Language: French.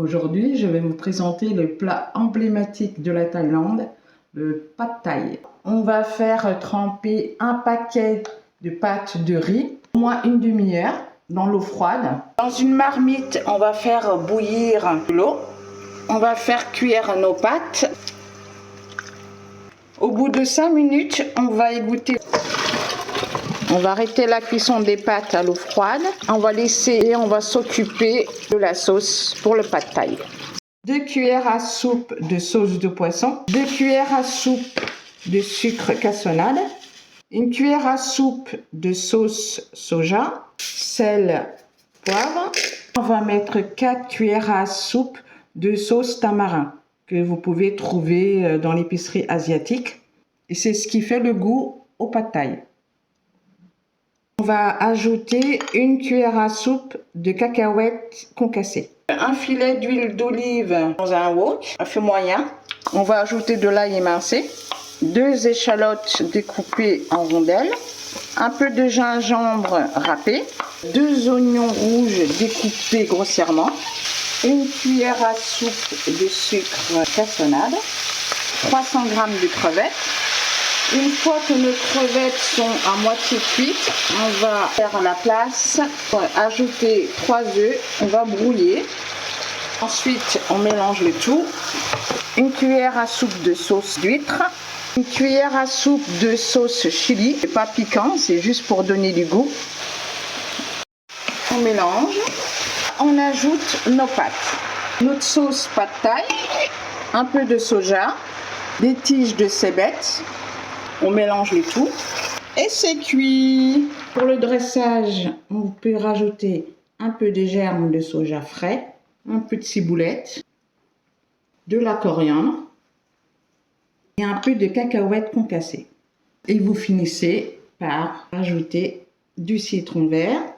Aujourd'hui, je vais vous présenter le plat emblématique de la Thaïlande, le Pad Thai. On va faire tremper un paquet de pâtes de riz, au moins une demi-heure, dans l'eau froide. Dans une marmite, on va faire bouillir l'eau. On va faire cuire nos pâtes. Au bout de 5 minutes, on va égoutter. On va arrêter la cuisson des pâtes à l'eau froide. On va laisser et on va s'occuper de la sauce pour le Pad Thai. 2 cuillères à soupe de sauce de poisson, 2 cuillères à soupe de sucre cassonade, 1 cuillère à soupe de sauce soja, sel, poivre. On va mettre 4 cuillères à soupe de sauce tamarin que vous pouvez trouver dans l'épicerie asiatique. Et c'est ce qui fait le goût au Pad Thai. On va ajouter 1 cuillère à soupe de cacahuètes concassées. Un filet d'huile d'olive dans un wok à feu moyen. On va ajouter de l'ail émincé, 2 échalotes découpées en rondelles, un peu de gingembre râpé, 2 oignons rouges découpés grossièrement, 1 cuillère à soupe de sucre cassonade, 300 g de crevettes. Une fois que nos crevettes sont à moitié cuites, on va faire la place, ajouter 3 œufs, on va brouiller. Ensuite, on mélange le tout. 1 cuillère à soupe de sauce d'huître, 1 cuillère à soupe de sauce chili. C'est pas piquant, c'est juste pour donner du goût. On mélange. On ajoute nos pâtes. Notre sauce Pad Thai, un peu de soja, des tiges de cébette. On mélange le tout et c'est cuit. Pour le dressage, on peut rajouter un peu de germes de soja frais, un peu de ciboulette, de la coriandre et un peu de cacahuètes concassées. Et vous finissez par ajouter du citron vert